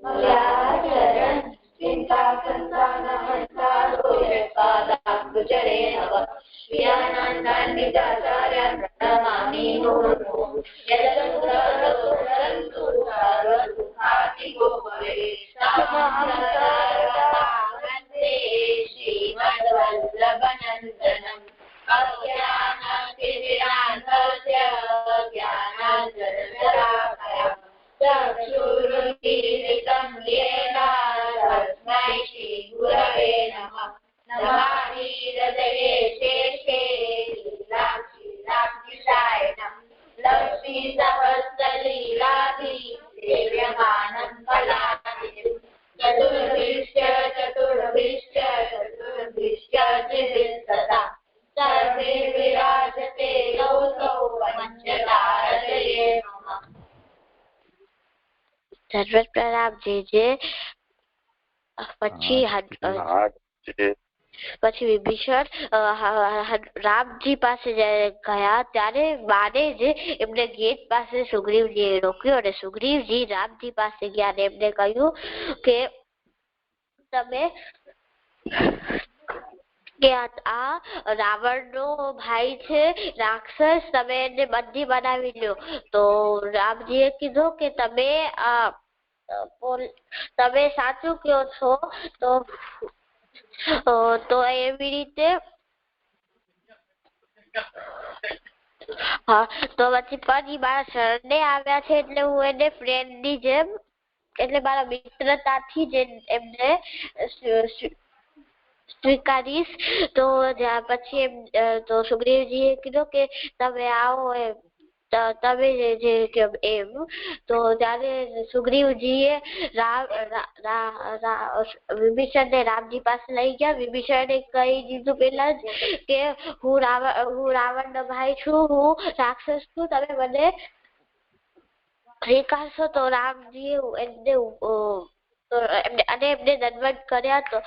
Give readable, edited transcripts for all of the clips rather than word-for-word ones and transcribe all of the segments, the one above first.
અવ્યાચરન ચિંતા સંતાનહંતારો યત્પાદાબ્જરે નવ શ્રિયાનંદાન નિજાચાર્યાન પ્રણમામિ મુર્મુ યદનુગ્રહદોષરંતુ સર્વસુખાતિકો ભવે વંદે શ્રીમદ્વલ્લભનંદનમ અજ્ઞાનતિમિરાન્ધસ્ય જ્ઞાનાંજનશલાકયા ચક્ષુરુન્મીલિतं येन तस्मै श्रीगुरवे नमः नमामि हृदये शेषे लीलाक्षीराब्धिशाय लक्ष्मी सहस्रलीलाधि सेव्यमानं कलानिधिं चतुर्भिश्च त्रिभिस्तथा सर्वे विराजते लौकौ पञ्चतारतये नमः। સર્વત પ્રણામ જે પછી વિભીષણ રામજી પાસે ગયા ત્યારે બાને જે એમને ગેટ પાસે સુગ્રીવજીએ રોક્યો અને સુગ્રીવજી રામજી પાસે ગયા અને એમને કહ્યું કે તમે કે આ રાવણનો ભાઈ છે રાક્ષસ, તમે એને બંદી બનાવી લ્યો. તો રામજીએ કીધું કે તમે સાચું કહો છો. તો એવી રીતે હા તો પછી પણ મારા શરણે આવ્યા છે એટલે હું એને ફ્રેન્ડ ની જેમ એટલે મારા મિત્રતાથી જ એમને સ્વીકારીશ. તો પછી તો સુગ્રીવજીએ કીધું કે તમે આવો તમે એમ. તો ત્યારે સુગ્રીવજીએ વિભીષણ ને રામજી પાસે લઈ ગયા. વિભીષણે કહી દીધું પેલા જ કે હું રાવણ નો ભાઈ છું, હું રાક્ષસ છું, તમે મને સ્વીકારશો. તો રામજીએ એમને દંડવત કર્યા.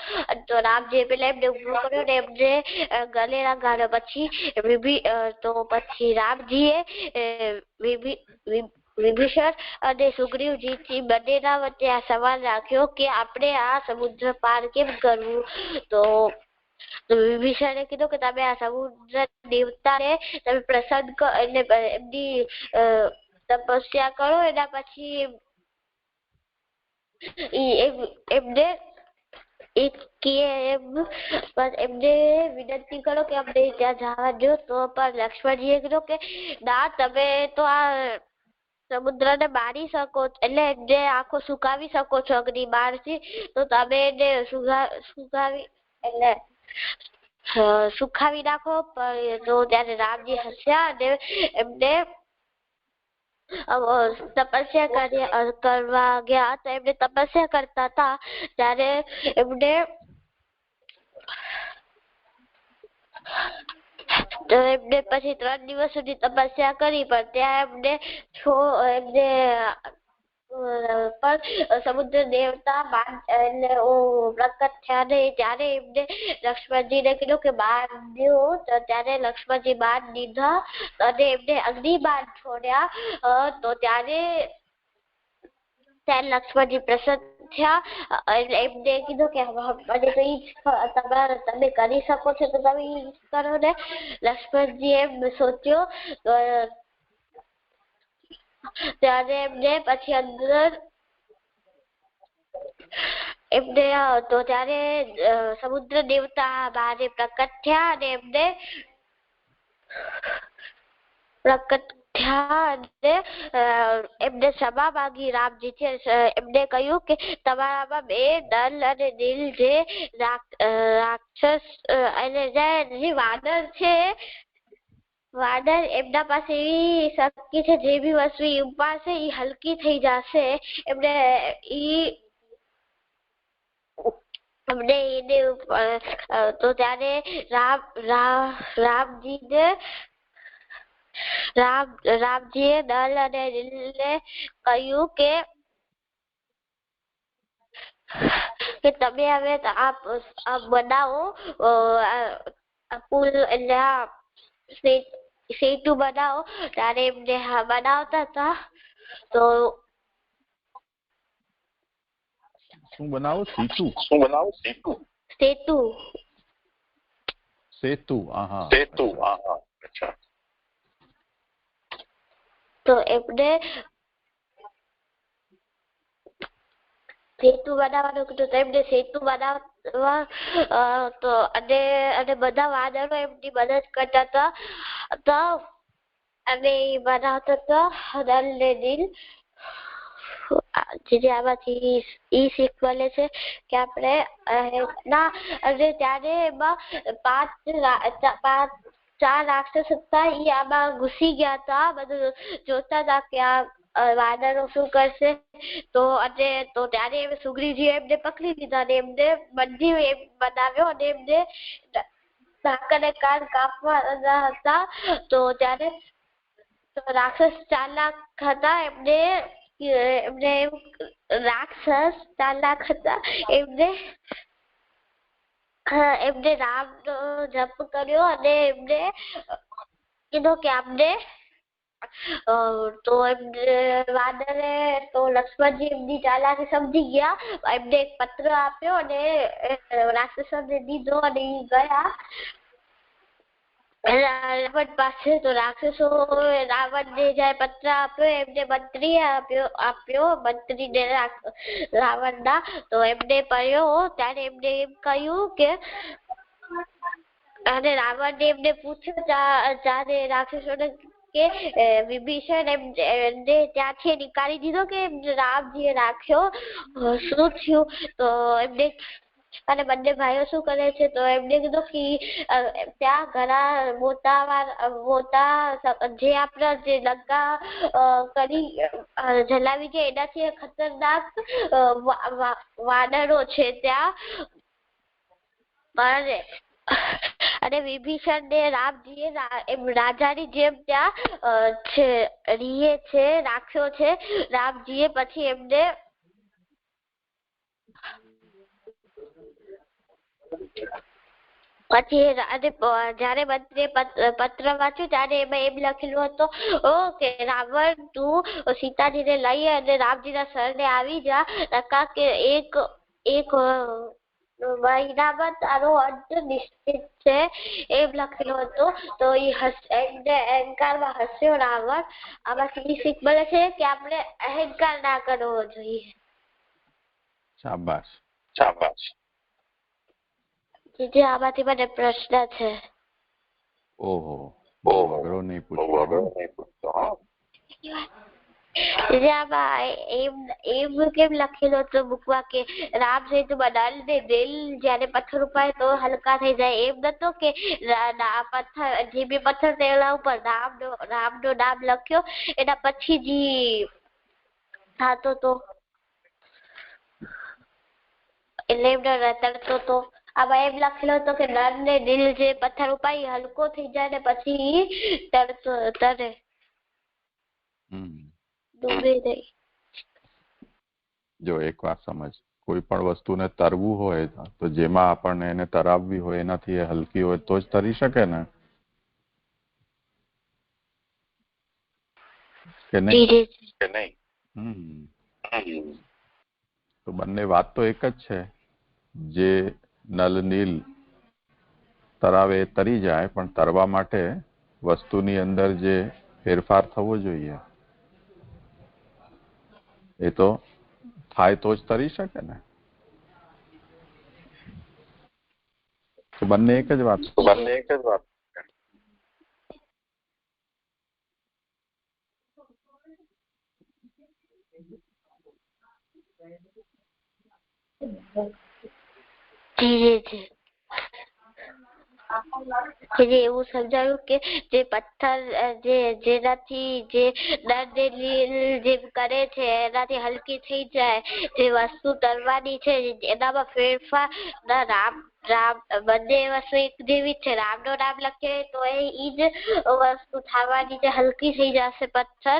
તો રામજી પેલા એમને ઉભો કર્યો ને એમને ગલે લગાડ્યો. પછી રામજીએ વિભીષણ અને સુગ્રીવજી થી બંનેના વચ્ચે આ સવાલ રાખ્યો કે આપણે આ સમુદ્ર પાર કેમ કરવું. તો વિભીષણે કીધું કે તમે આ સમુદ્ર દેવતાને તમે પ્રસન્ન કરો એટલે એમની તપસ્યા કરો, એના પછી એમને વિનંતી કરો કે અમને ત્યાં જવા દો. તો પણ લક્ષ્મણજીએ કીધું કે ના, તમે તો આ સમુદ્ર ને મારી શકો એટલે એને આખો સુકાવી શકો છો અગ્નિ બાણથી. તો તમે એને સુખાવી નાખો. તો ત્યારે રામજી હસ્યા અને એમને તપસ્યા કરવા ગયા. તો એમને તપસ્યા કરતા હતા ત્યારે એમને પછી 3 દિવસ સુધી તપસ્યા કરી. પણ ત્યાં એમને પણ સમુદ્ર દેવતા પ્રકટ થયા નહીં. ત્યારે એમને લક્ષ્મણજી ને કીધું કે બાણ દો. તો ત્યારે લક્ષ્મણજી બાણ દીધા અને એમને અગ્નિ બાણ છોડ્યા. તો ત્યારે લક્ષ્મણજી પ્રસન્ન થયા. એમને કીધું કે મને તો તમે કરી શકો છો તો તમે કરો ને. લક્ષ્મણજી એમ સોચ્યો. ત્યારે એમને પછી અંદર તો ત્યારે સમુદ્ર દેવતા બારે પ્રકટ થયા અને એમને ક્ષમા માંગી રામજી છે. એમને કહ્યું કે તમારામાં 2 નલ અને નીલ જે રાક્ષસ જે વાનર છે, વાનર એમના પાસે એવી શક્તિ છે જે બી વસ્તુ ઉપાડશે એ હલકી થઈ જશે. તો ત્યારે રામજીએ નલ અને નીલને કહ્યું કે તમે હવે આ બનાવો પુલ એટલે સેતુ બનાવો. ત્યારે એમને બનાવતા હતા. તો શું બનાવો? સીતુ? સેતુ. સેતુ. હા. અચ્છા. તો એમને સેતુ બનાવવાનું કીધું તો એમને સેતુ બનાવવા તો અને બધા વાનરો એમની મદદ કરતા હતા અને એ બનાવતા હતા નલ ને નીલ. જે આમાંથી ઈ શીખ મળે છે કે આપણે ના અને ત્યારે એમાં 4 રાક્ષસ હતા ઈ આમાં ઘૂસી ગયા હતા. બધું જોતા હતા કે આ વાનરો શું કરશે. તો ત્યારે સુગ્રીવજી એમને પકડી લીધા અને એમને બંધી એમ બનાવ્યો અને એમને નાક અને કાન કાપવાના હતા. તો ત્યારે રાક્ષસ ચાલાક હતા એમને રામનો જપ કર્યો અને એમને કીધું કે આમને તો વાનરે તો લક્ષ્મણજી એમની ચાલાકી સમજી ગયા. એમને એક પત્ર આપ્યો અને રાક્ષસોને દીધો અને એ ગયા રાવણ પાસે. તો રાક્ષસો રાવણને જયારે પત્ર આપ્યો એમને મંત્રી આપ્યો મંત્રીને રાવણના. તો એમને પડ્યો ત્યારે એમને એમ કહ્યું કે અને રાવણને એમને પૂછ્યું ત્યારે રાક્ષસોને કે વિભીષણ એમને ત્યાંથી નીકાળી દીધો કે રામજીએ રાખ્યો. શું થયું? તો એમને અને બંને ભાઈઓ શું કરે છે? તો એમને કીધું કે ત્યાં ઘણા મોટા જે આપણા જે લંકા કરી જલાવી છે એનાથી ખતરનાક વાનરો છે ત્યાં. અને વિભીષણ ને રામજીએ રાજાની જેમ ત્યાં રીએ છે રાખ્યો છે રામજીએ. પછી એમને જયારે મંત્રીએ પત્ર વાંચ્યું ત્યારે એમાં એમ લખેલું હતું કે રાવણ તું સીતાજીને લઈ અને રામજીના શરણે આવી જા નકા કે એક મહિનામાં તારો અંત નિશ્ચિત છે એમ લખેલું હતું. તો એમને અહંકારમાં હસ્યો રાવણ. આમાંથી શીખ મળે છે કે આપણે અહંકાર ના કરવો જોઈએ. શાબાશ. જે આમાંથી મને પ્રશ્ન છે. ઓહો, બહુ અઘરો નહીં પૂછતો. એમ કેમ લખેલું હતું બુકમાં કે રામ સેતુ બનાવીને દિલ જયારે પથ્થર ઉપાય તો હલકા થઈ જાય. એમ નતો કે પથ્થર જે બી પથ્થર તેના ઉપર રામનું નામ લખ્યો એના પછી જે થતો તો એટલે એમનો રતડતો તો. આમાં એમ લખેલો હતો કે નર ને દિલ જે પથ્થર ઉપાય હલકો થઈ જાય ને પછી તરે ડૂબે નહીં. જો એક વાત સમજ, કોઈ પણ વસ્તુને તરવું હોય તો જેમાં આપણને એને તરાવવી હોય એનાથી એ હલકી હોય તો જ તરી શકે ને, કે નહીં? તો બંને વાત તો એક જ છે. જે નલ નીલ તરાવે એ તરી જાય, પણ તરવા માટે વસ્તુની અંદર જે ફેરફાર થવો જોઈએ એ તો થાય તો જ તરી શકે ને. તો બંને એક જ વાત. એવું સમજાયું કે જે પથ્થર જેનાથી જે જે કરે છે એનાથી હલકી થઈ જાય, જે વસ્તુ તરવાની છે એનામાં ફેરફાર બંને વસ્તુ એક જેવી છે. રામનું નામ લખે તો એ જ વસ્તુ થવાની છે, હલકી થઈ જશે પથ્થર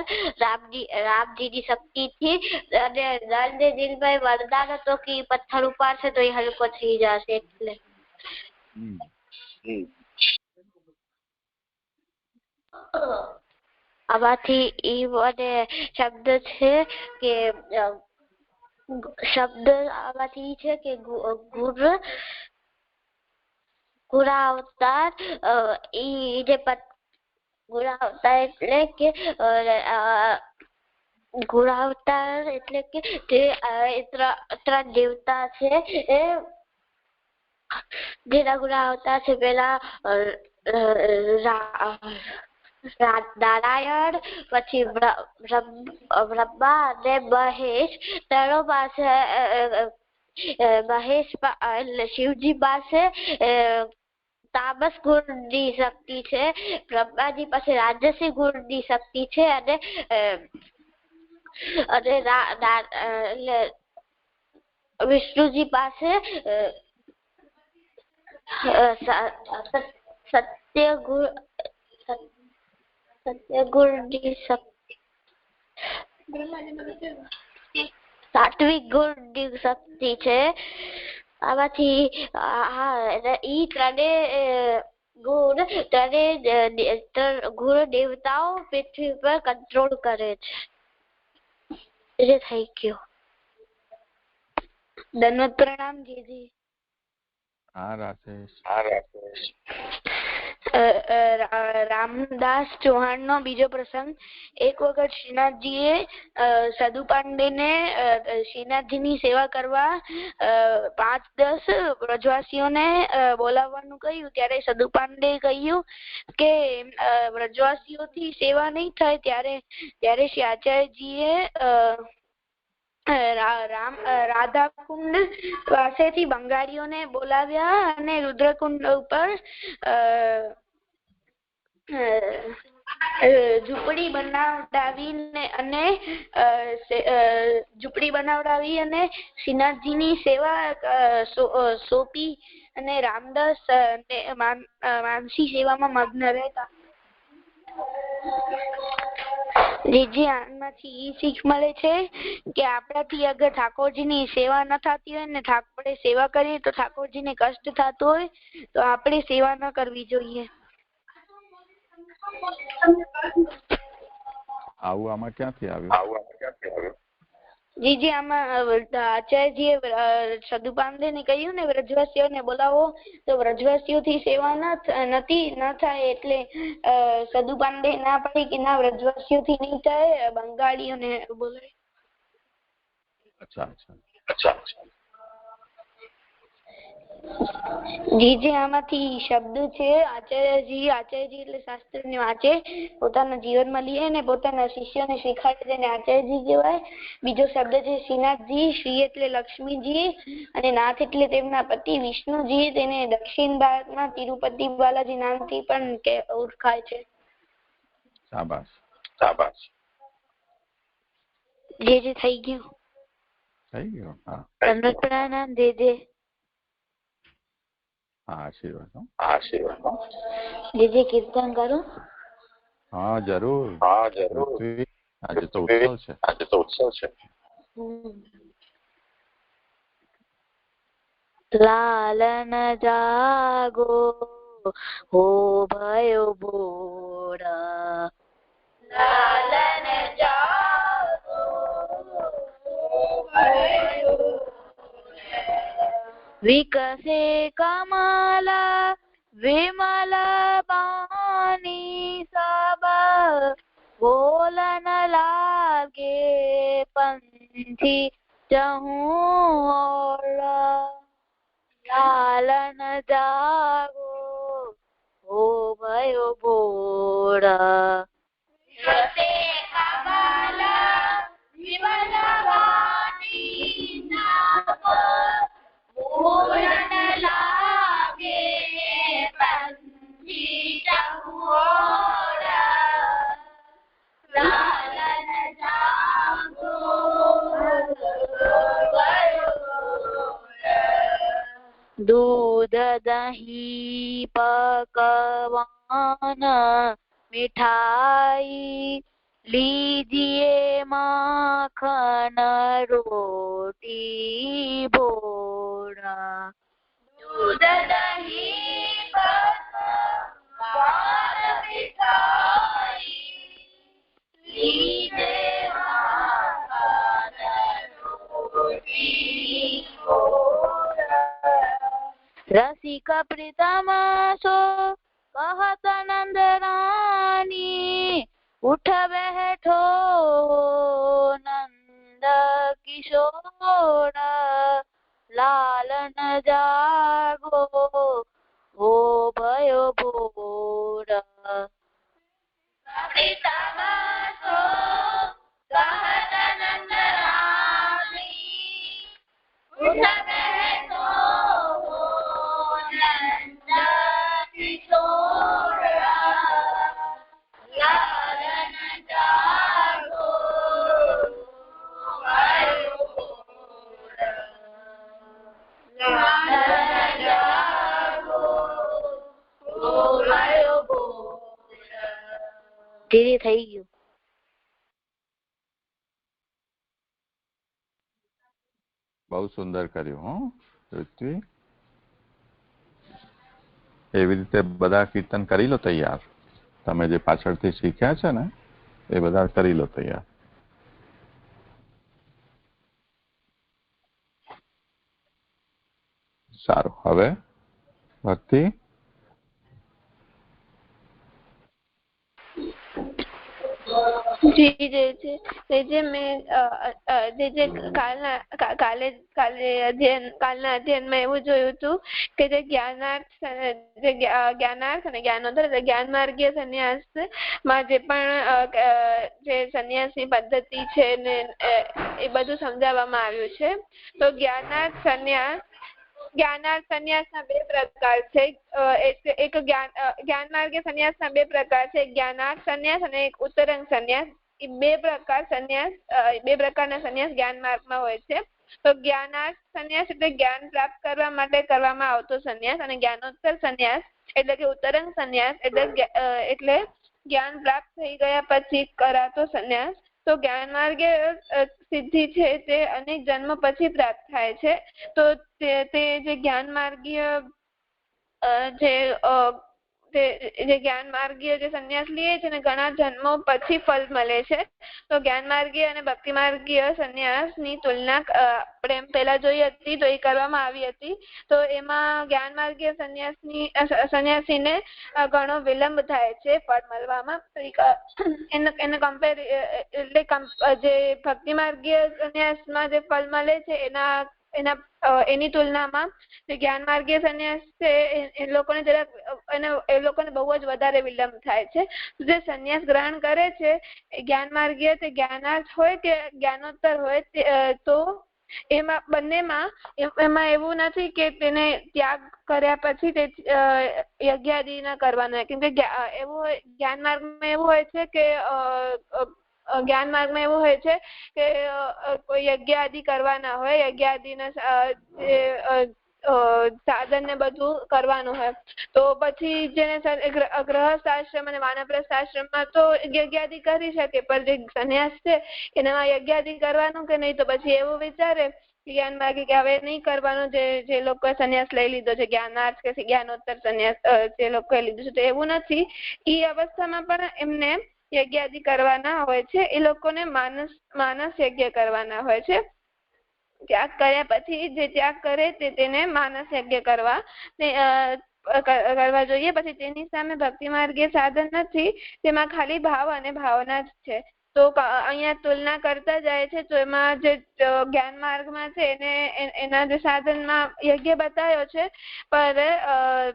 રામજીની શક્તિથી. અને નર ને દિલમાં વરદાન હતો કે પથ્થર ઉપાડશે તો એ હલકો થઈ જશે. એટલે આમાંથી એ મને શબ્દ છે કે શબ્દ આમાંથી છે કે ગુરાવતાર ઈ જે ગુરાવતાર એટલે કે ગુરાવતાર એટલે કે જે ત્રણ દેવતા છે એ જેના ગુરાવતાર છે પેલા નારાયણ પછી બ્રહ્મા અને મહેશ તેનો પાસે મહેશ એટલે શિવજી પાસે તામસ ગુણની શક્તિ છે, બ્રહ્માજી પાસે રાજસી ગુણની શક્તિ છે અને એટલે વિષ્ણુજી પાસે સત્ય ગુણની શક્તિ, સાત્વિક ગુણની શક્તિ છે. આમાંથી ઈ ત્રણેય ગુણ દેવતાઓ પૃથ્વી પર કંટ્રોલ કરે છે. એ થઈ ગયું. ધન્યવાદ. પ્રણામ જીજી. હા રાકેશ. રામદાસ ચૌહાણ નો બીજો પ્રસંગ. એક વખત શ્રીનાથજીએ સદુ પાંડેને શ્રીનાથજીની સેવા કરવા 5-10 વ્રજવાસીઓને બોલાવવાનું કહ્યું. ત્યારે સદુ પાંડે કહ્યું કે વ્રજવાસીઓથી સેવા નહીં થાય. ત્યારે શ્રી આચાર્યજીએ રાધાકુંડ પાસેથી બંગાળીઓને બોલાવ્યા અને રુદ્રકુંડ ઉપર ઝૂંપડી બનાવડાવી અને શ્રીનાથજીની સેવા સોંપી અને રામદાસ માનસી સેવામાં મગ્ન રહેતા. જીજી, આમાંથી ઈ શીખ મળે છે કે આપણાથી અગર ઠાકોરજીની સેવા ન થતી હોય ને આપણે સેવા કરીએ તો ઠાકોરજીને કષ્ટ થતું હોય તો આપણે સેવા ન કરવી જોઈએ. આમાં ક્યાંથી આવ્યું? જીજી, આમાં આચાર્યજીએ સદુ પાંડેને કહ્યું ને વ્રજવાસીઓને બોલાવો તો વ્રજવાસીઓથી સેવા ન થાય એટલે સદુ પાંડે ના પાડી કે ના વ્રજવાસીઓથી નહીં થાય, બંગાળીઓને બોલાવી. અચ્છા. જીજી, આમાંથી શબ્દ છે આચાર્યજી એટલે શાસ્ત્રને વાંચે, પોતાના જીવનમાં લે ને પોતાના શિષ્યોને શીખાડે તેને આચાર્યજી કહેવાય. બીજો શબ્દ છે શ્રીનાથજી. શ્રી એટલે લક્ષ્મીજી અને નાથ એટલે તેમના પતિ વિષ્ણુજી. તેને દક્ષિણ ભારતમાં તિરુપતિ બાલાજી નામથી પણ ઓળખાય છે. શાબાશ. જીજી, થઈ ગયું. હા. પ્રણામ જીજી. હા, આશીર્વાદ. જીજી, કીર્તન કરું? હા જરૂર. આજે તો ઉત્સવ છે. લાલન જાગો હો भयो ભોળા, લાલન જાગો भयो વિકસે કમલા વિમલ પાની સબ બોલન લાગે પંછી ચહું. લાલન જાગો હો भयो ભોળા, વિકસે કમલા વિમલ પાની સબ બોલન લાગે પંછી ચહું. લાલન જાગો भयो दूध दही पकवान मिठाई लीजिए माखन रोटी भोरा. दूध दही पकवान मिठाई लीजिए माखन રસિક પ્રીતમાસો કહત નંદ રાની ઉઠ બેઠો નંદ કિશોર લાલન જાગો હો भयो ભોર પ્રીતમાસો કહત નંદ રાની ઉઠ બેઠો નંદ કિશોર લાલન જાગો भयो ભોર લાલન જાગો भयो ભોર ધીરે થઈ ગયું. બહુ સુંદર કર્યું હો પૃથ્વી. એવી રીતે બધા કીર્તન કરી લો તૈયાર. તમે જે પાછળથી શીખ્યા છે ને એ બધા કરી લો તૈયાર. સારું. હવે ભક્તિ જી જે મેં જે કાલે કાલના અધ્યયનમાં એવું જોયું હતું કે જે જ્ઞાનાર્થ અને જ્ઞાનોત્તર જ્ઞાન માર્ગીય સંન્યાસ માં જે પણ જે સંન્યાસની પદ્ધતિ છે ને એ બધું સમજાવવામાં આવ્યું છે. તો જ્ઞાનાર્થ સંન્યાસના બે પ્રકાર છે. એક જ્ઞાન માર્ગીય સંન્યાસના બે પ્રકાર છે, જ્ઞાનાર્થ સંન્યાસ અને એક ઉત્તરંગ સંન્યાસ. એ બે પ્રકારના સંન્યાસ જ્ઞાન માર્ગમાં હોય છે. તો જ્ઞાનાર્થ સંન્યાસ એટલે જ્ઞાન પ્રાપ્ત કરવા માટે કરવામાં આવતો સંન્યાસ, અને જ્ઞાનોત્તર સંન્યાસ એટલે કે ઉત્તરંગ સંન્યાસ એટલે જ્ઞાન પ્રાપ્ત થઈ ગયા પછી કરાતો સંન્યાસ. તો જ્ઞાન માર્ગે સિદ્ધિ છે તે અનેક જન્મ પછી પ્રાપ્ત થાય છે. તો તે જે જ્ઞાન માર્ગીય જે જ્ઞાન માર્ગીય જે સંન્યાસ લે છે ને ઘણા જન્મો પછી ફળ મળે છે. તો જ્ઞાન માર્ગીય અને ભક્તિ માર્ગીય સંન્યાસની તુલના આપણે પહેલા જોઈ હતી તો એ કરવામાં આવી હતી. તો એમાં જ્ઞાન માર્ગીય સંન્યાસીને ઘણો વિલંબ થાય છે ફળ મળવામાં. એને કમ્પેર એટલે જે ભક્તિ માર્ગીય સંન્યાસમાં જે ફળ મળે છે એની તુલનામાં જે જ્ઞાન માર્ગીય સંન્યાસ છે એ લોકોને બહુ જ વધારે વિલંબ થાય છે. જે સંન્યાસ ગ્રહણ કરે છે જ્ઞાન માર્ગીય તે જ્ઞાનાર્થ હોય કે જ્ઞાનોત્તર હોય તો એમાં બંનેમાં એમાં એવું નથી કે તેને ત્યાગ કર્યા પછી તે યજ્ઞાદિ ન કરવાના, કેમ કે જ્ઞાન માર્ગમાં એવું હોય છે કે કોઈ યજ્ઞ આદિ કરવાના હોય, યજ્ઞ આદિના સાધન ને બધું કરવાનું હોય. તો પછી જેને ગ્રહસ્થ આશ્રમ અને વાનપ્રસ્થ આશ્રમમાં તો યજ્ઞાદિ કરી શકે, પણ જે સંન્યાસ છે એનામાં યજ્ઞાદિ કરવાનું કે નહીં, તો પછી એવું વિચારે જ્ઞાન માર્ગે કે હવે નહીં કરવાનું. જે લોકોએ સંન્યાસ લઈ લીધો છે જ્ઞાનાર્થ કે જ્ઞાનોત્તર સંન્યાસ જે લોકોએ લીધું છે, તો એવું નથી. એ અવસ્થામાં પણ એમને યજ્ઞાદિ કરવાના હોય છે. એ લોકોને માનસ યજ્ઞ કરવાના હોય છે. ત્યાગ કર્યા પછી જે ત્યાગ કરે તેને માનસ યજ્ઞ કરવા જોઈએ. પછી તેની સામે ભક્તિ માર્ગીય સાધન નથી, તેમાં ખાલી ભાવ અને ભાવના જ છે. તો અહીંયા તુલના કરતા જાય છે. તો એમાં જે જ્ઞાન માર્ગમાં છે એના જે સાધનમાં યજ્ઞ બતાવ્યો છે, પર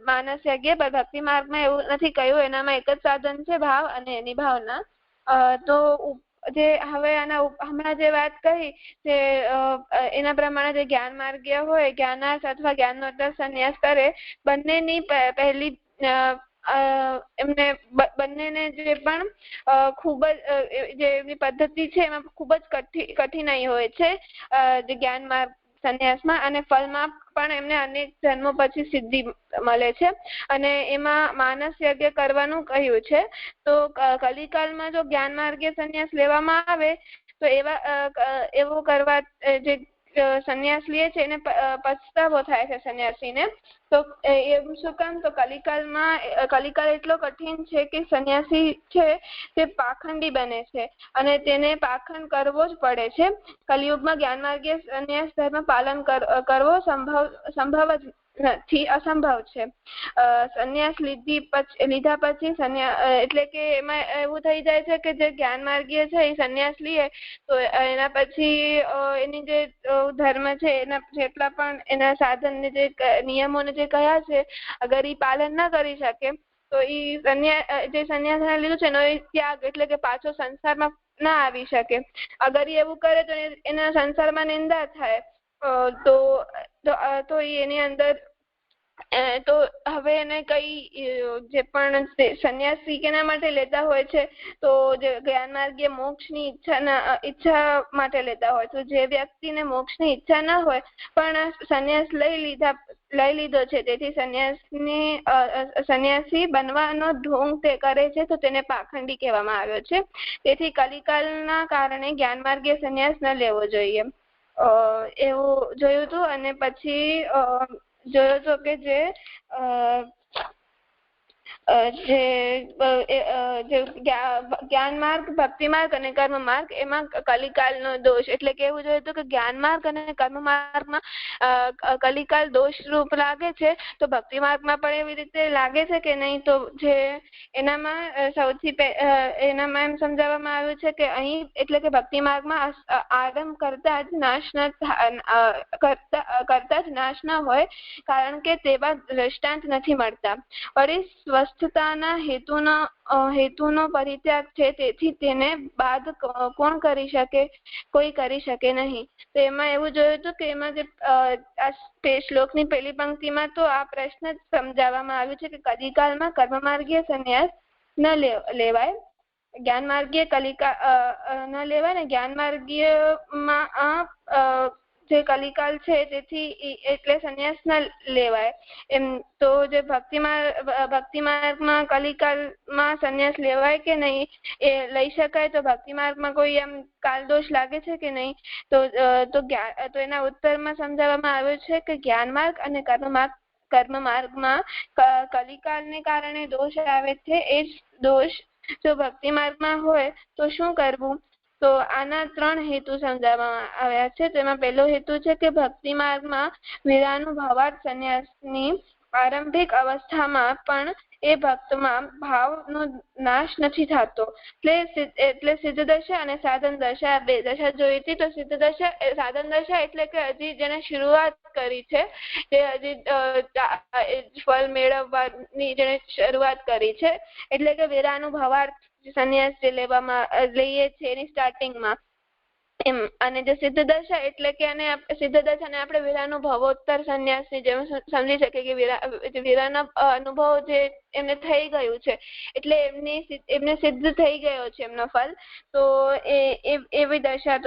માનસ યજ્ઞ, પર ભક્તિ માર્ગમાં એવું નથી કહ્યું. એનામાં એક જ સાધન છે, ભાવ અને એની ભાવના. તો જે હવે હમણાં જે વાત કહી છે એના પ્રમાણે જે જ્ઞાન માર્ગીય હોય, જ્ઞાનાર્થ અથવા જ્ઞાનોત્તર સંન્યાસ કરે, બંનેની પહેલી એમને બંનેને જે પણ ખૂબ જ જે એમની પદ્ધતિ છે એમાં ખૂબ જ કઠિનાઈ હોય છે જે જ્ઞાન માર્ગ સંન્યાસમાં, અને ફળમાં પણ એમને અનેક જન્મો પછી સિદ્ધિ મળે છે. અને એમાં માનસ યજ્ઞ કરવાનું કહ્યું છે. તો કલિકાલમાં જો જ્ઞાન માર્ગીય સંન્યાસ લેવામાં આવે તો એવો કરવા જે સંન્યાસ લે છે એને પછતાવો થાય છે સંન્યાસીને. તો એમ શું કામ? તો કલિકાળ એટલો કઠિન છે કે સંન્યાસી છે તે પાખંડી બને છે અને તેને પાખંડ કરવો જ પડે છે. કલિયુગમાં જ્ઞાન માર્ગીય સંન્યાસ ધર્મ પાલન કરવો સંભવ જ નથી, અસંભવ છે. સંન્યાસ લીધા પછી એટલે કે એમાં એવું થઈ જાય છે કે જે જ્ઞાન માર્ગીય છે એ સંન્યાસ લે તો એના પછી એની જે ધર્મ છે એના જેટલા પણ એના સાધન જે નિયમોને જે કયા છે અગર એ પાલન ના કરી શકે તો એ જે સંન્યાસ લીધું છે એનો ત્યાગ એટલે કે પાછો સંસારમાં ના આવી શકે. અગર એ એવું કરે તો એના સંસારમાં નિંદા થાય તો એની અંદર તો હવે એને કઈ જે પણ સંન્યાસી કેના માટે લેતા હોય છે તો જે જ્ઞાન માર્ગીય મોક્ષની ઈચ્છા માટે લેતા હોય. તો જે વ્યક્તિને મોક્ષની ઈચ્છા ના હોય પણ સંન્યાસ લઈ લીધો છે તેથી સંન્યાસી બનવાનો ઢોંગ તે કરે છે તો તેને પાખંડી કહેવામાં આવ્યો છે. તેથી કલિકાલના કારણે જ્ઞાન માર્ગીય સંન્યાસ ન લેવો જોઈએ એવું જોયું હતું. અને પછી જોયો તો કે જે જ્ઞાન માર્ગ, ભક્તિ માર્ગ અને કર્મ માર્ગ એમાં કલિકાલનો દોષ એટલે કે એવું જોયું હતું કે જ્ઞાન માર્ગ અને કર્મ માર્ગમાં કલિકાલ દોષ રૂપ લાગે છે તો ભક્તિ માર્ગમાં પણ એવી રીતે લાગે છે કે નહીં? તો જે એનામાં એમ સમજાવવામાં આવ્યું છે કે અહીં એટલે કે ભક્તિ માર્ગમાં આરંભ કરતા જ નાશ ન હોય કારણ કે તેવા દ્રષ્ટાંત નથી મળતા. વળી સ્વસ્થતાના હેતુનો પરિત્યાગ છે તેથી તેને બાદ કોણ કરી શકે? કોઈ કરી શકે નહીં. તો એમાં એવું જોયું હતું કે એમાં જે શ્લોકની પહેલી પંક્તિમાં તો આ પ્રશ્ન જ સમજાવવામાં આવ્યું છે કે કલિકાલમાં કર્મ માર્ગીય સંન્યાસ ન લેવાય, જ્ઞાન માર્ગીય ન લેવાય ને જ્ઞાન માર્ગીયમાં જે કલિકાલ છે તેથી એટલે સંન્યાસ ન લેવાય. એમ તો જે ભક્તિ માર્ગમાં કલિકાલમાં સંન્યાસ લેવાય કે નહીં એ લઈ શકાય? તો ભક્તિ માર્ગમાં કોઈ એમ કાલદોષ લાગે છે કે નહીં? તો એના ઉત્તરમાં સમજાવવામાં આવ્યું છે કે જ્ઞાન માર્ગ અને કર્મ માર્ગમાં કલિકાલને કારણે દોષ આવે છે. એ જ દોષ જો ભક્તિ માર્ગમાં હોય તો શું કરવું? તો આના 3 હેતુ સમજાવવામાં આવ્યા છે. તેમાં પહેલો હેતુ છે કે ભક્તિ માર્ગમાં વિરાનુભાવાર્થ સંન્યાસની આરંભિક અવસ્થામાં પણ એ ભક્તમાં ભાવનો નાશ નથી થતો. એટલે સિદ્ધ દશા અને સાધન દશા બે દશા જોઈ હતી. તો સિદ્ધ દશા સાધન દશા એટલે કે હજી જેને શરૂઆત કરી છે, જે હજી ફળ મેળવવાની જેને શરૂઆત કરી છે એટલે કે વિરાનુભાવાર્થ સંન્યાસ જે લઈએ છીએ એની સ્ટાર્ટિંગમાં એમ. અને જે સિદ્ધ દશા એટલે કે સિદ્ધ દશાને આપણે વિરાનુભવોત્તર સંન્યાસની જેમ સમજી શકીએ કે વિરાના અનુભવ જે એમને થઈ ગયું છે એટલે એમને સિદ્ધ થઈ ગયો છે એમનો ફલ. તો એવી દશા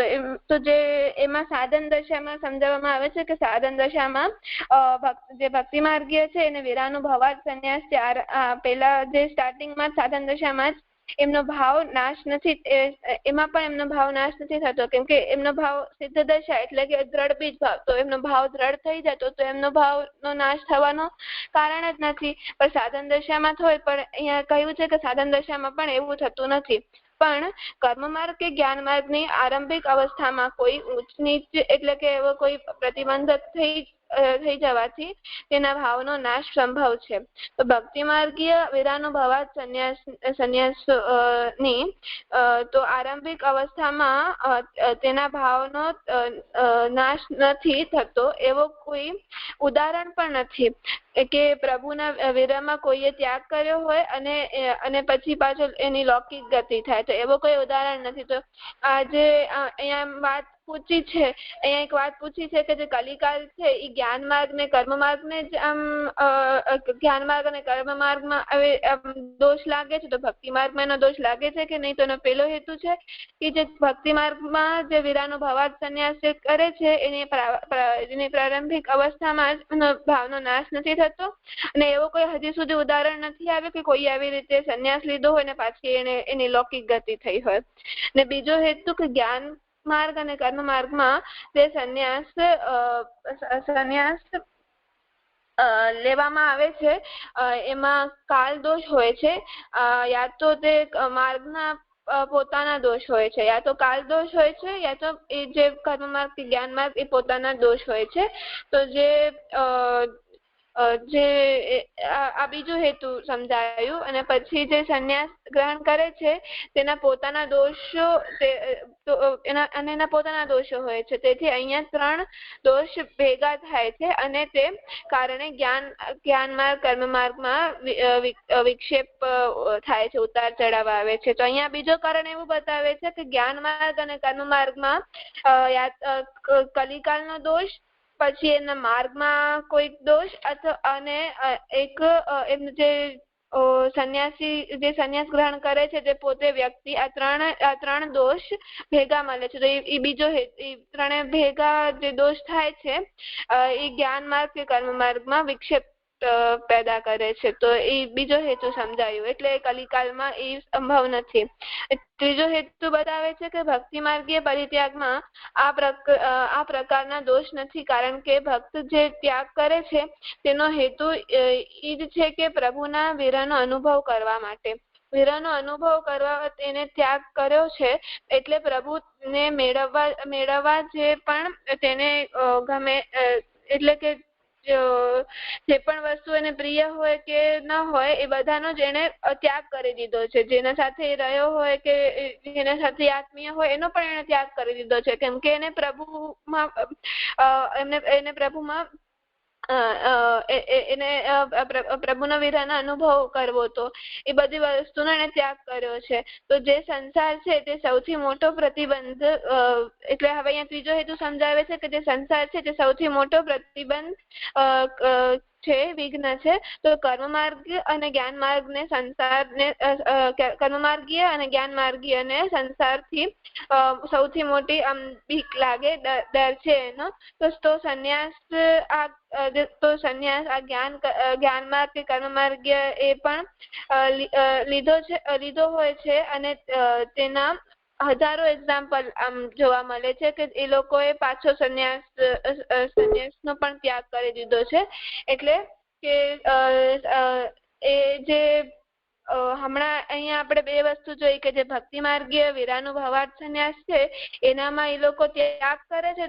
તો જે એમાં સાધન દશામાં સમજાવવામાં આવે છે કે સાધન દશામાં જે ભક્તિ માર્ગીય છે એને વિરાનુભવાર્થ સંન્યાસ પેલા જે સ્ટાર્ટિંગમાં સાધન દશામાં જ એમનો ભાવ નાશ નથી, એમાં પણ એમનો ભાવ નાશ નથી થતો કેમ કે એમનો ભાવ સિદ્ધ દશા એટલે કે દ્રઢ બીજ ભાવ. તો એમનો ભાવ દ્રઢ થઈ જતો તો એમનો ભાવનો નાશ થવાનો કારણ જ નથી. પણ સાધન દશામાં હોય પણ અહીંયા કહ્યું છે કે સાધન દશામાં પણ એવું થતું નથી. પણ કર્મ માર્ગ કે જ્ઞાન માર્ગની આરંભિક અવસ્થામાં કોઈ ઊંચ નીચ એટલે કે એવો કોઈ પ્રતિબંધ થઈ જવાથી તેના ભાવનો નાશ સંભવ છે. તો ભક્તિ માર્ગીય વિરાનુભવાર્થ સંન્યાસની તો આરંભિક અવસ્થામાં તેના ભાવનો નાશ નથી થતો એવો કોઈ ઉદાહરણ પણ નથી કે પ્રભુના વિરહમાં કોઈએ ત્યાગ કર્યો હોય અને પછી પાછો એની લૌકિક ગતિ થાય. તો એવો કોઈ ઉદાહરણ નથી. તો આજે અહીંયા વાત પૂછી છે, અહીંયા એક વાત પૂછી છે કે જે કલિકાલ છે એ જ્ઞાન માર્ગ ને કર્મ માર્ગ ને જ આમ જ્ઞાન માર્ગ અને કર્મ માર્ગમાં દોષ લાગે છે. તો ભક્તિ માર્ગમાં એનો દોષ લાગે છે કે નહીં? તો એનો પહેલો હેતુ છે કે જે ભક્તિ માર્ગમાં જે વિરાનુભવાર્થ સંન્યાસ જે કરે છે એની પ્રારંભિક અવસ્થામાં જ ભાવનો નાશ નથી થતો અને એવો કોઈ હજી સુધી ઉદાહરણ નથી આવ્યું કે કોઈ આવી રીતે સંન્યાસ લીધો હોય ને પાછી એની લૌકિક ગતિ થઈ હોય. ને બીજો હેતુ કે જ્ઞાન માર્ગ અને કર્મ માર્ગમાં જે સંન્યાસ લેવામાં આવે છે એમાં કાલ દોષ હોય છે, યા તો તે માર્ગના પોતાના દોષ હોય છે, યા તો કાલ દોષ હોય છે, યા તો એ જે કર્મ માર્ગ કે જ્ઞાન માર્ગ એ પોતાના દોષ હોય છે. તો આ બીજું હેતુ સમજાયું. અને પછી જે સંન્યાસ ગ્રહણ કરે છે તેના પોતાના દોષો એના પોતાના દોષો હોય છે. તેથી અહીંયા 3 દોષ ભેગા થાય છે અને તે કારણે જ્ઞાન માર્ગ કર્મ માર્ગમાં વિક્ષેપ થાય છે, ઉતાર ચઢાવ આવે છે. તો અહીંયા બીજો કારણ એવું બતાવે છે કે જ્ઞાન માર્ગ અને કર્મ માર્ગમાં કલિકાલનો દોષ, પછી એના માર્ગમાં કોઈક દોષ અને એક જે સંન્યાસ ગ્રહણ કરે છે તે પોતે વ્યક્તિ, આ ત્રણ દોષ ભેગા મળે છે. તો એ બીજો ત્રણે ભેગા જે દોષ થાય છે એ જ્ઞાન માર્ગ કે કર્મ માર્ગમાં વિક્ષેપ પેદા કરે છે. તો એ બીજો હેતુ સમજાયું. એટલે કલિકાલમાં એ સંભવ નથી. ત્રીજો હેતુ બતાવે છે કે ભક્તિ માર્ગીય પરિત્યાગમાં આ પ્રકારના દોષ નથી, કારણ કે ભક્ત જે ત્યાગ કરે છે તેનો હેતુ એ જ છે કે પ્રભુના વિરહનો અનુભવ કરવા માટે. વિરહનો અનુભવ કરવા તેને ત્યાગ કર્યો છે, એટલે પ્રભુને મેળવવા જે પણ તેને ગમે, એટલે કે જે પણ વસ્તુ એને પ્રિય હોય કે ન હોય એ બધાનો જ એને ત્યાગ કરી દીધો છે. જેના સાથે એ રહ્યો હોય કે જેના સાથે આત્મીય હોય એનો પણ એને ત્યાગ કરી દીધો છે, કેમ કે એને પ્રભુમાં પ્રભુનો વિરહનો અનુભવ કરવો હતો. એ બધી વસ્તુનો એને ત્યાગ કર્યો છે. તો જે સંસાર છે તે સૌથી મોટો પ્રતિબંધ, એટલે હવે અહીંયા ત્રીજો હેતુ સમજાવે છે કે જે સંસાર છે તે સૌથી મોટો પ્રતિબંધ છે, વિઘ્ન છે. તો કર્મ માર્ગ અને જ્ઞાન માર્ગને કર્મ માર્ગીય અને જ્ઞાન માર્ગીય અને સંસારથી સૌથી મોટી બીક લાગે, ડર છે એનો. તો સંન્યાસ આ જ્ઞાન માર્ગ કે કર્મ માર્ગીય એ પણ લીધો હોય છે. અને તેના હજારો એક્ઝામ્પલ જોવા મળે છે કે એ લોકોએ પાછો સંન્યાસનો પણ ત્યાગ કરી દીધો છે. એટલે કે એ જે હમણાં અહીંયા આપણે 2 વસ્તુ જોઈ કે જે ભક્તિ માર્ગીય વિરાનુભવાર્થ સંન્યાસ છે એનામાં એ લોકો ત્યાગ કરે છે.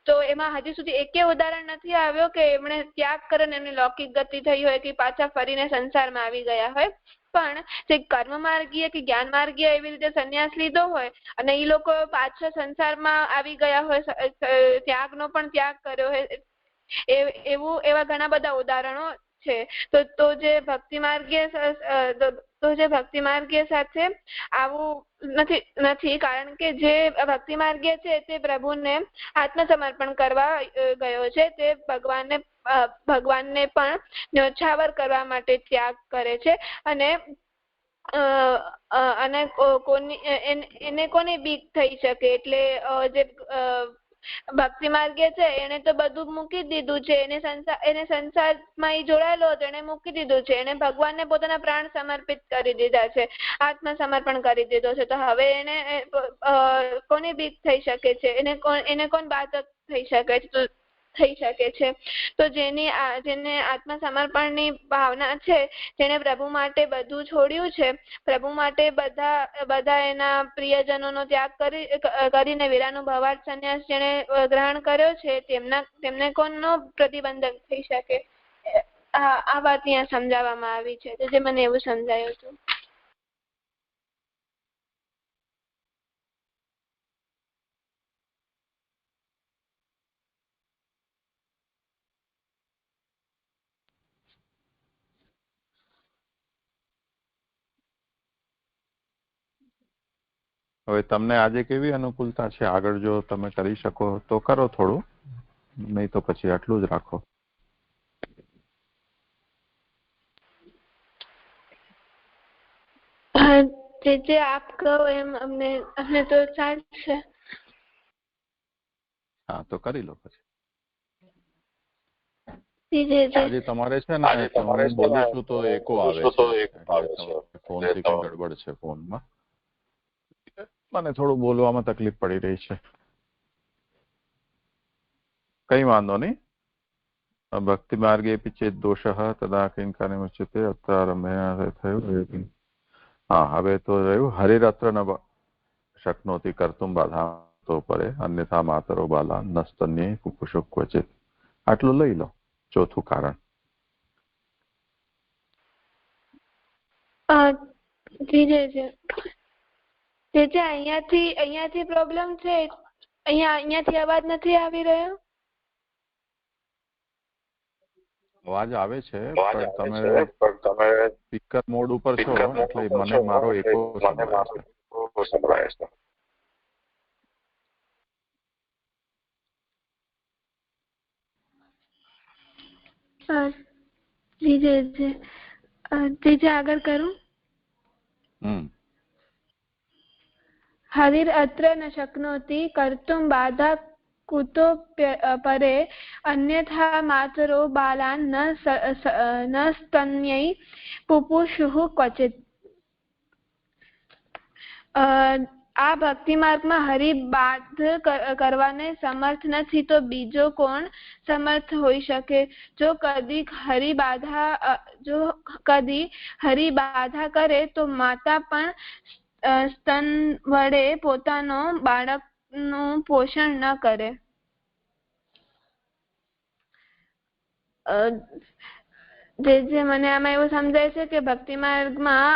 તો એમાં હજી સુધી એકે ઉદાહરણ નથી આવ્યો કે એમણે ત્યાગ કરીને એમની લૌકિક ગતિ થઈ હોય કે પાછા ફરીને સંસારમાં આવી ગયા હોય. પણ જે કર્મ માર્ગીય કે જ્ઞાન માર્ગીય એવી રીતે સંન્યાસ લીધો હોય અને એ લોકો પાછા સંસારમાં આવી ગયા હોય, ત્યાગનો પણ ત્યાગ કર્યો હોય, એવા ઘણા બધા ઉદાહરણો છે. તો જે ભક્તિ માર્ગીય સાથે આવું નથી, કારણ કે જે ભક્તિ માર્ગીય છે તે પ્રભુને આત્મસમર્પણ કરવા ગયો છે. તે ભગવાનને પણ ન્યોછાવર કરવા માટે ત્યાગ કરે છે. અને એને કોની બીક થઈ શકે, એટલે જે ભક્તિ માર્ગે છે એને તો બધું મૂકી દીધું છે, એને સંસારમાં જોડાયેલો હતો, એને મૂકી દીધું છે, એને ભગવાનને પોતાના પ્રાણ સમર્પિત કરી દીધા છે, આત્મસમર્પણ કરી દીધો છે. તો હવે એને કોની બીક થઈ શકે છે, એને કોણ બાધક થઈ શકે છે. તો જેને આત્મસમર્પણની ભાવના છે, જેને પ્રભુ માટે બધું છોડ્યું છે, પ્રભુ માટે બધા એના પ્રિયજનોનો ત્યાગ કરીને વિરાનુભવાર્થ સંન્યાસ જેને ગ્રહણ કર્યો છે તેમને કોનો પ્રતિબંધક થઈ શકે. આ વાત અહીંયા સમજાવવામાં આવી છે. તો જે મને એવું સમજાયું હતું. હવે તમને આજે કેવી અનુકૂળતા છે? આગળ જો તમે કરી શકો તો કરો થોડું, નહીં તો પછી આટલું જ રાખો. જે આપ કહો એમ અમને તો ચાલશે. હા, તો કરી લો પછી. આજે તમારે છે ને તમારે બોલું છું તો એકો આવે છે, ફોનથી કઈ ગડબડ છે ફોનમાં. મને થોડું બોલવામાં તકલીફ પડી રહી છે. કઈ વાંધો નહીં. ભક્તિ માર્ગે ચેત દોષ તદા કિંકાને ઉચ્યતે અત્યારે થયું. હા, હવે તો રહ્યું હરિરત્ર ન શક્નોતિ કર્તુમ બાધા તો પરે અન્યથા માતરો બાલા નસ્તન્યે કુકુશો ક્વચિત. આટલું લઈ લો. ચોથું કારણ. અહીંયાથી પ્રોબ્લેમ છે. અહીંયાથી અવાજ નથી આવી રહ્યો. અવાજ આવે છે પણ તમે સ્પીકર મોડ ઉપર છો એટલે મને મારો એકો સંભળાય છે. આગળ કરું. હરિર અત્ર ન શક્નોતિ કર્તુમ બાધા કુતો પરે અન્યથા માતરો બાલાન ન સ્તન્યૈ પુપુષુઃ ક્વચિત. આ ભક્તિ માર્ગમાં હરિબાધ કરવાને સમર્થ નથી તો બીજો કોણ સમર્થ હોઈ શકે? જો કદી હરિબાધા કરે તો માતા પણ સ્તન વડે પોતાનો બાળકનું પોષણ ન કરે. જે મને આમાં એવું સમજાય છે કે ભક્તિ માર્ગમાં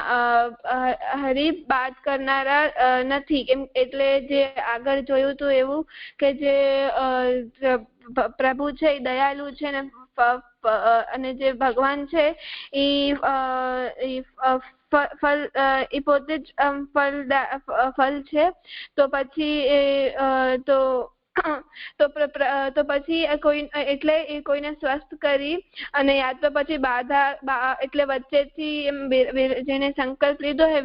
હરિબાધ કરનારા નથી. એટલે જે આગળ જોયું હતું એવું કે જે પ્રભુ છે એ દયાલુ છે ને અને જે ભગવાન છે એ પોતે જ ફલ છે. તો પછી તો પછી એટલે એ કોઈને સ્વસ્થ કરી અને યા તો પછી બાધા એટલે વચ્ચેથી જેને સંકલ્પ લીધો હે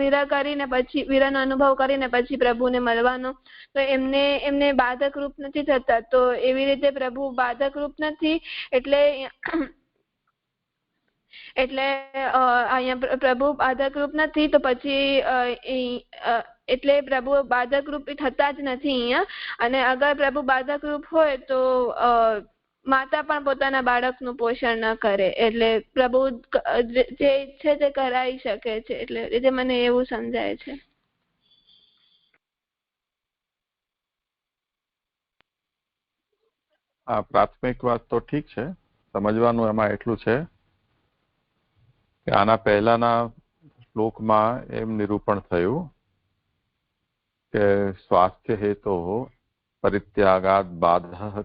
વીરા કરીને પછી વીરાનો અનુભવ કરીને પછી પ્રભુને મળવાનો, તો એમને બાધક રૂપ નથી થતા. તો એવી રીતે પ્રભુ બાધક રૂપ નથી એટલે અહીંયા પ્રભુ બાધક રૂપ નથી તો પછી એટલે પ્રભુ બાધક રૂપ થતા જ નથી અહીંયા. અને અગર પ્રભુ બાધક રૂપ હોય તો માતા પણ પોતાના બાળકનું પોષણ ન કરે. એટલે પ્રભુ જે ઈચ્છે તે કરાવી શકે છે. એટલે મને એવું સમજાય છે. આ પ્રાથમિક વાત તો ઠીક છે. સમજવાનું એમાં એટલું છે કે આના પહેલાના શ્લોકમાં એમ નિરૂપણ થયું કે સ્વાસ્થ્ય હેતો પરિત્યાગાદ બાધા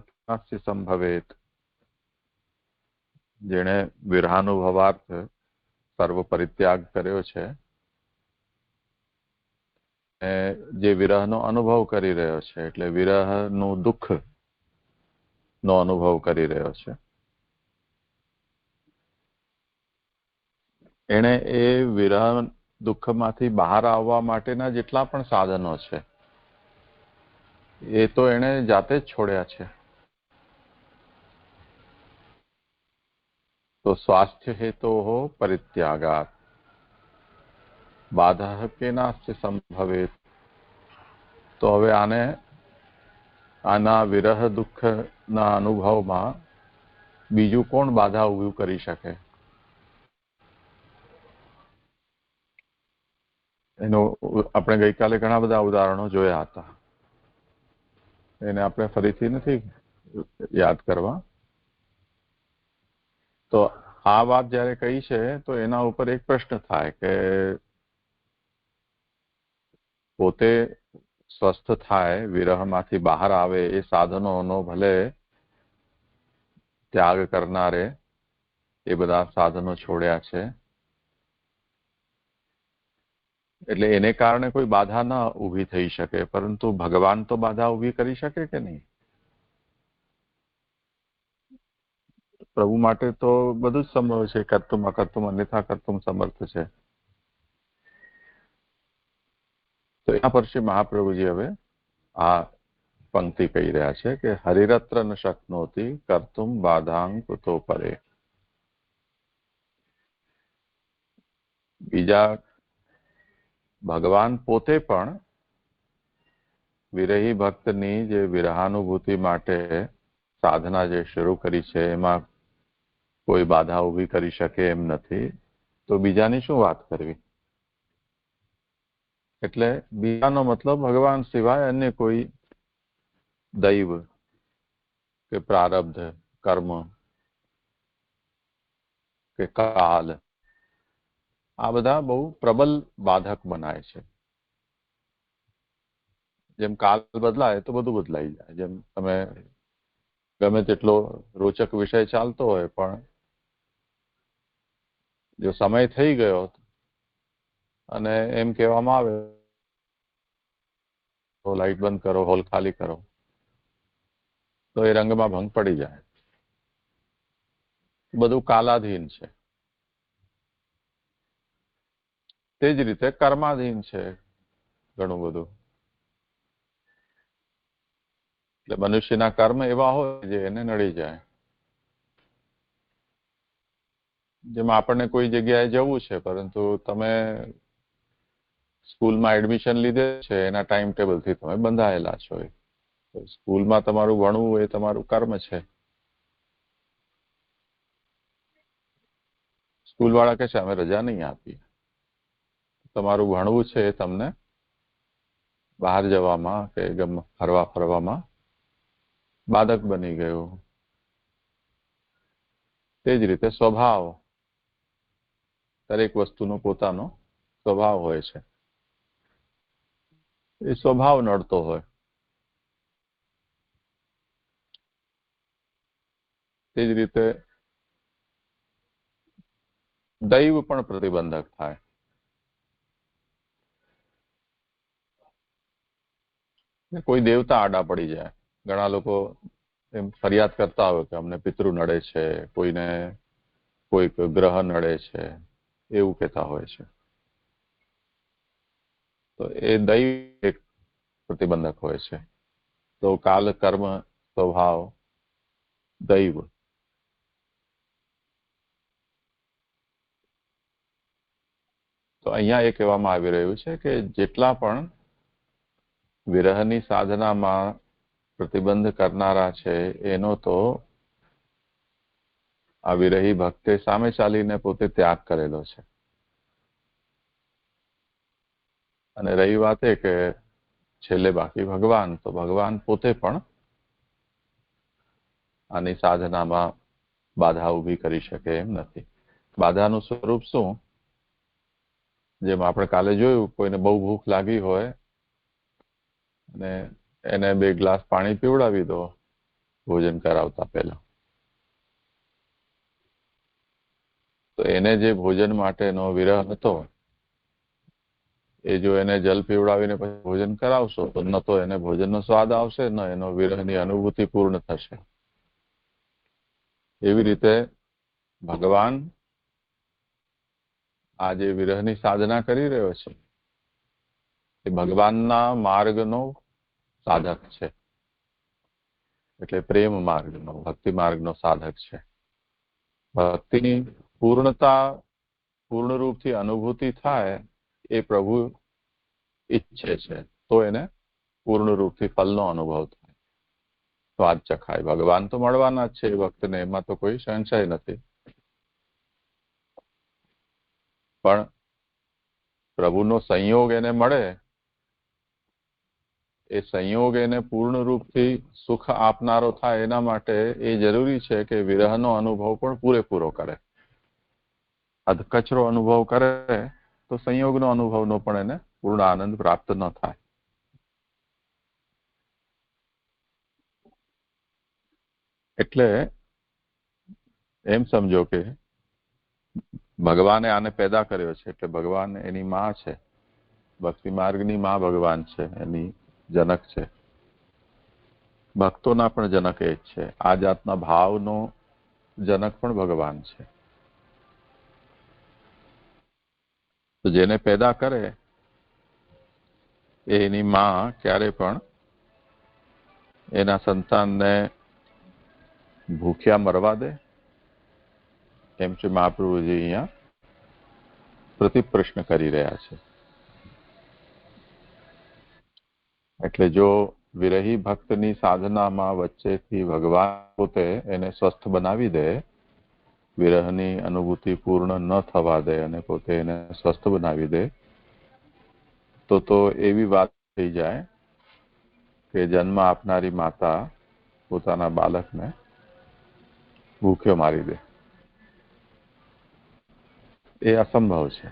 સંભવેત. જેણે વિરહાનુભવાર્થ સર્વ પરિત્યાગ કર્યો છે, જે વિરહનો અનુભવ કરી રહ્યો છે, એટલે વિરહનું દુઃખ નો અનુભવ કરી રહ્યો છે, એને એ વિરહ દુઃખમાંથી બહાર આવવા માટેના જેટલા પણ સાધનો છે એ તો એને જાતે જ છોડ્યા છે. તો સ્વાસ્થ્ય હેતો પરિત્યાગાત બાધા કેનાસ્તિ સંભવેત. તો હવે આના વિરહ દુઃખના અનુભવમાં બીજું કોણ બાધા ઊભી કરી શકે? એનો આપણે ગઈકાલે ઘણા બધા ઉદાહરણો જોયા હતા. એને આપણે ફરીથી નથી યાદ કરવા. તો આ વાત જયારે કહી છે તો એના ઉપર એક પ્રશ્ન થાય કે પોતે સ્વસ્થ થાય, વિરહમાંથી બહાર આવે, એ સાધનોનો ભલે ત્યાગ કરનારે એ બધા સાધનો છોડ્યા છે, એટલે એને કારણે કોઈ બાધા ન ઊભી થઈ શકે, પરંતુ ભગવાન તો બાધા ઊભી કરી શકે કે નહીં? પ્રભુ માટે તો બધું જ સંભવ છે. કર્તુમ અકર્તુમ અન્યથા કર્તુમ સમર્થ છે. તો એના પર શ્રી મહાપ્રભુજી હવે આ પંક્તિ કહી રહ્યા છે કે હરિરત્ર ન શક્નોતિ કર્તુમ બાધાં કુતો પરે. બીજા ભગવાન પોતે પણ વિરહી ભક્તની જે વિરહાનુભૂતિ માટે સાધના જે શરૂ કરી છે એમાં કોઈ બાધા ઊભી કરી શકે એમ નથી, તો બીજાની શું વાત કરવી? એટલે બીજાનો મતલબ ભગવાન સિવાય અન્ય કોઈ દૈવ કે પ્રારબ્ધ કર્મ કે કાલ, આ બધા બહુ પ્રબલ બાધક બનાય છે. જેમ કાલ બદલાય તો બધું બદલાઈ જાય. જેમ તમે ગમે તેટલો રોચક વિષય ચાલતો હોય પણ જો સમય થઈ ગયો અને એમ કહેવામાં આવે તો લાઈટ બંધ કરો, હોલ ખાલી કરો, તો એ રંગમાં ભંગ પડી જાય. બધું કાલાધીન છે. તે જ રીતે કર્માધીન છે ઘણું બધું. એટલે મનુષ્યના કર્મ એવા હોય જે એને નડી જાય. જેમાં આપણને કોઈ જગ્યાએ જવું છે પરંતુ તમે સ્કૂલમાં એડમિશન લીધે છે, એના ટાઈમ ટેબલથી તમે બંધાયેલા છો. સ્કૂલમાં તમારું ભણવું એ તમારું કર્મ છે. સ્કૂલ વાળા કહે છે અમે રજા નહીં આપી. તમારું ભણવું છે એ તમને બહાર જવામાં કે ફરવા ફરવામાં બાધક બની ગયું. તે જ રીતે સ્વભાવ, દરેક વસ્તુનો પોતાનો સ્વભાવ હોય છે. એ સ્વભાવ નડતો હોય. તે જ રીતે દૈવ પણ પ્રતિબંધક થાય. કોઈ દેવતા આડા પડી જાય. ઘણા લોકો એમ ફરિયાદ કરતા હોય કે અમને પિતૃ નડે છે, કોઈને કોઈક ગ્રહ નડે છે, એવું કહેતા હોય છે. તો એ દૈવ એક પ્રતિબંધક હોય છે. તો કાલ, કર્મ, સ્વભાવ, દૈવ. તો અહીંયા એ કહેવામાં આવી રહ્યું છે કે જેટલા પણ વિરહની સાધનામાં પ્રતિબંધ કરનારા છે એનો તો આ વિરહી ભક્તે સામે ચાલીને પોતે ત્યાગ કરેલો છે. અને રહી વાત એ કે છેલ્લે બાકી ભગવાન, તો ભગવાન પોતે પણ આની સાધનામાં બાધા ઊભી કરી શકે એમ નથી. બાધાનું સ્વરૂપ શું? જેમ આપણે કાલે જોયું, કોઈને બહુ ભૂખ લાગી હોય અને એને 2 ગ્લાસ પાણી પીવડાવી દો ભોજન કરાવતા પહેલા, તો એને જે ભોજન માટેનો વિરહ હતો એ જો એને જલ પીવડાવીને પછી ભોજન કરાવશો તો ન તો એને ભોજનનો સ્વાદ આવશે, ન એનો વિરહની અનુભૂતિ પૂર્ણ થશે. એવી રીતે ભગવાન આ જે વિરહની સાધના કરી રહ્યો છે એ ભગવાનના માર્ગનો સાધક છે. એટલે પ્રેમ માર્ગનો, ભક્તિ માર્ગનો સાધક છે. ભક્તિની પૂર્ણતા, પૂર્ણ રૂપથી અનુભૂતિ થાય એ પ્રભુ ઈચ્છે છે, તો એને પૂર્ણ રૂપથી ફલનો અનુભવ થાય, સ્વાદ ચખાય. ભગવાન તો મળવાના જ છે એ ભક્તને, એમાં તો કોઈ સંશય નથી. પણ પ્રભુનો સંયોગ એને મળે, એ સંયોગ એને પૂર્ણ રૂપથી સુખ આપનારો થાય એના માટે એ જરૂરી છે કે વિરહનો અનુભવ પણ પૂરેપૂરો કરે. અધકચરો અનુભવ કરે તો સંયોગનો અનુભવનો પણ એને પૂર્ણ આનંદ પ્રાપ્ત ન થાય. એટલે એમ સમજો કે ભગવાને આને પેદા કર્યો છે, એટલે ભગવાન એની માં છે. ભક્તિ માર્ગની માં ભગવાન છે, એની જનક છે. ભક્તોના પણ જનક એ જ છે. આ જાતના ભાવનો જનક પણ ભગવાન છે. તો જેને પેદા કરે એની માં ક્યારે પણ એના સંતાનને ભૂખ્યા મરવા દે? એમ છે મહાપ્રભુજી અહીંયા પ્રતિપ્રશ્ન કરી રહ્યા છે. એટલે જો વિરહી ભક્તની સાધનામાં વચ્ચેથી ભગવાન પોતે એને સ્વસ્થ બનાવી દે, વિરહની અનુભૂતિ પૂર્ણ ન થવા દે અને પોતે એને સ્વસ્થ બનાવી દે, તો એવી વાત થઈ જાય કે જન્મ આપનારી માતા પોતાના બાળકને ભૂખ્યો મારી દે. એ અસંભવ છે.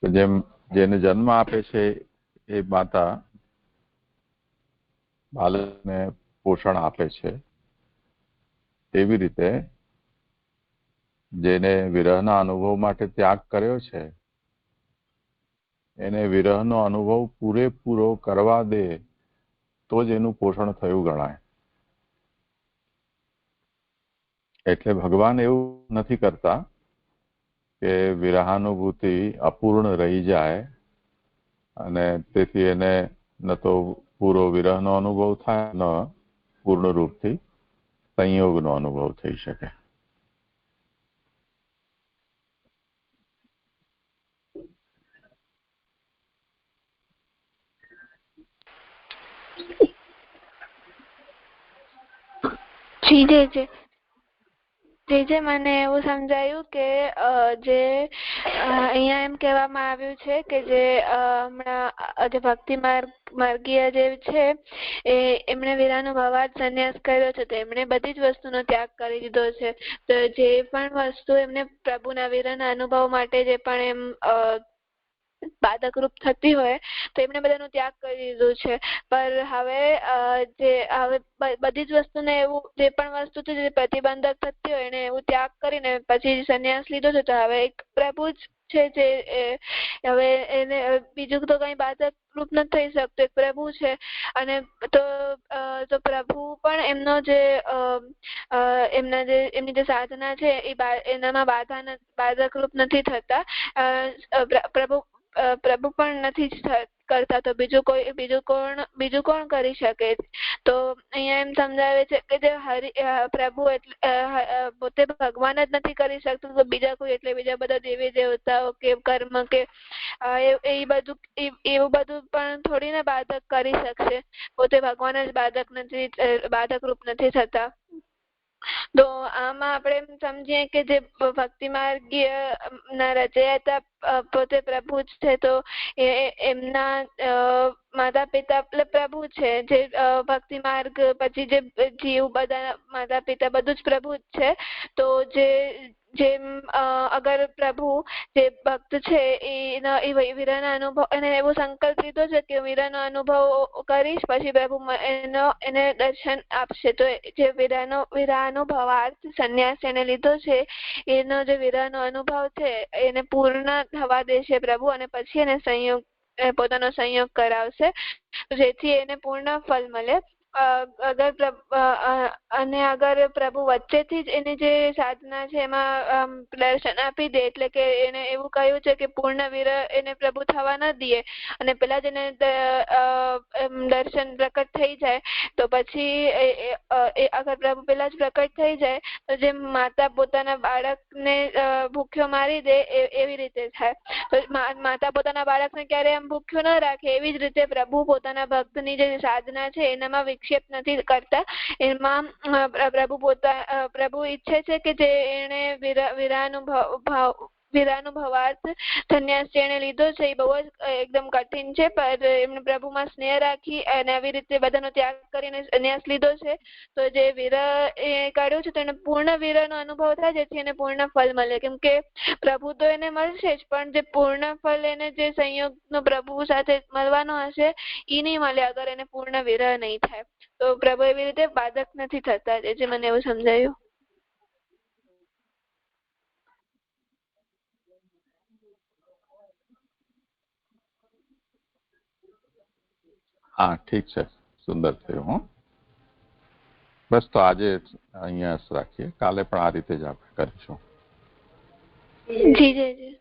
જેમ જેને જન્મ આપે છે એ માતા બાળકને પોષણ આપે છે, એવી રીતે જેને વિરહના અનુભવ માટે ત્યાગ કર્યો છે એને વિરહનો અનુભવ પૂરેપૂરો કરવા દે તો જ એનું પોષણ થયું ગણાય. એટલે ભગવાન એવું નથી કરતા કે વિરહાનુભૂતિ અપૂર્ણ રહી જાય અને તેથી એને ન તો પૂરો વિરહનો અનુભવ થાય, ન પૂર્ણ રૂપથી સંયોગનો અનુભવ થઈ શકે. જે મને એવું સમજાયું કે જે અહીંયા એમ કહેવામાં આવ્યું છે કે જે હમણાં જે ભક્તિ માર્ગીય જે છે એમણે વિરહનો ભવાર્થ સંન્યાસ કર્યો છે, તો એમણે બધી જ વસ્તુનો ત્યાગ કરી દીધો છે. તો જે પણ વસ્તુ એમને પ્રભુના વિરહના અનુભવ માટે જે પણ એમ બાધકરૂપ થતી હોય તો એમણે બધાનો ત્યાગ કરી દીધો છે. પર હવે બધી જ વસ્તુને એવું જે પણ વસ્તુ છે જે પ્રતિબંધક થતી હોય એને એવું ત્યાગ કરીને પછી સંન્યાસ લીધો છે. તો હવે એક પ્રભુ જ છે જે હવે એને બીજું તો કઈ બાધક રૂપ નથી થઈ શકતું, એક પ્રભુ છે. અને તો પ્રભુ પણ એમની જે સાધના છે એનામાં બાધક રૂપ નથી થતા. પ્રભુ પણ નથી કરતા, તો બીજું કોણ કરી શકે? તો અહીંયા એમ સમજાવે છે કે જે પ્રભુ એટલે પોતે ભગવાન જ નથી કરી શકતું, તો બીજા કોઈ એટલે બીજા બધા દેવી દેવતાઓ કે કર્મ કે એવું બધું પણ થોડી ને બાધક કરી શકશે. પોતે ભગવાન જ બાધક રૂપ નથી થતા. તો આમાં આપણે એમ સમજીએ કે જે ભક્તિ માર્ગીય ના રચયિતા પોતે પ્રભુ જ છે, તો એમના માતા પિતા એટલે પ્રભુ છે. જે ભક્તિ માર્ગ પછી જે જીવ બધા માતા પિતા બધું જ પ્રભુ જ છે. તો જેમ અગર પ્રભુ જે ભક્ત છે એ વિરહના અનુભવ એને એવો સંકલ્પ લીધો છે કે વિરહનો અનુભવ કરીશ પછી પ્રભુ એને દર્શન આપશે. તો જે વિરહાનુભવાર્થ સંન્યાસ એને લીધો છે એનો જે વિરહનો અનુભવ છે એને પૂર્ણ થવા દેશે પ્રભુ, અને પછી એને પોતાનો સંયોગ કરાવશે જેથી એને પૂર્ણ ફળ મળે. અગર પ્રભુ વચ્ચેથી જ એની જે સાધના છે એમાં દર્શન આપી દે, એટલે કે એને એવું કહ્યું છે કે પૂર્ણ વિરહ એને પ્રભુ થવા ન દે અને પેલા જ એને દર્શન પ્રકટ થઈ જાય, તો પછી અગર પ્રભુ પેલા જ પ્રકટ થઈ જાય તો જેમ માતા પોતાના બાળકને ભૂખ્યો મારી દે એવી રીતે થાય. તો માતા પોતાના બાળકને ક્યારે એમ ભૂખ્યો ન રાખે, એવી જ રીતે પ્રભુ પોતાના ભક્તની જે સાધના છે એનામાં વિક્ષેપ નથી કરતા. એમાં પ્રભુ ઈચ્છે છે કે જે એને વિરહાનુભવાર્થ સંન્યાસ જેને લીધો છે એ બહુ જ એકદમ કઠિન છે, પણ એમને પ્રભુમાં સ્નેહ રાખી અને આવી રીતે બધાનો ત્યાગ કરીને સંન્યાસ લીધો છે. તો જે વિરહ એ કાઢ્યું છે તો એને પૂર્ણ વિરહનો અનુભવ થાય, જેથી એને પૂર્ણ ફળ મળે. કેમ કે પ્રભુ તો એને મળશે જ, પણ જે પૂર્ણ ફળ એને જે સંયોગનો પ્રભુ સાથે મળવાનો હશે એ નહીં મળે અગર એને પૂર્ણ વિરહ નહીં થાય. તો પ્રભુ એવી રીતે બાધક નથી થતા, જે મને એવું સમજાયું. હા, ઠીક છે, સુંદર થયું. બસ તો આજે અહીંયા રાખીએ, કાલે પણ આ રીતે જ આપણે કરીશું. જી જી જી.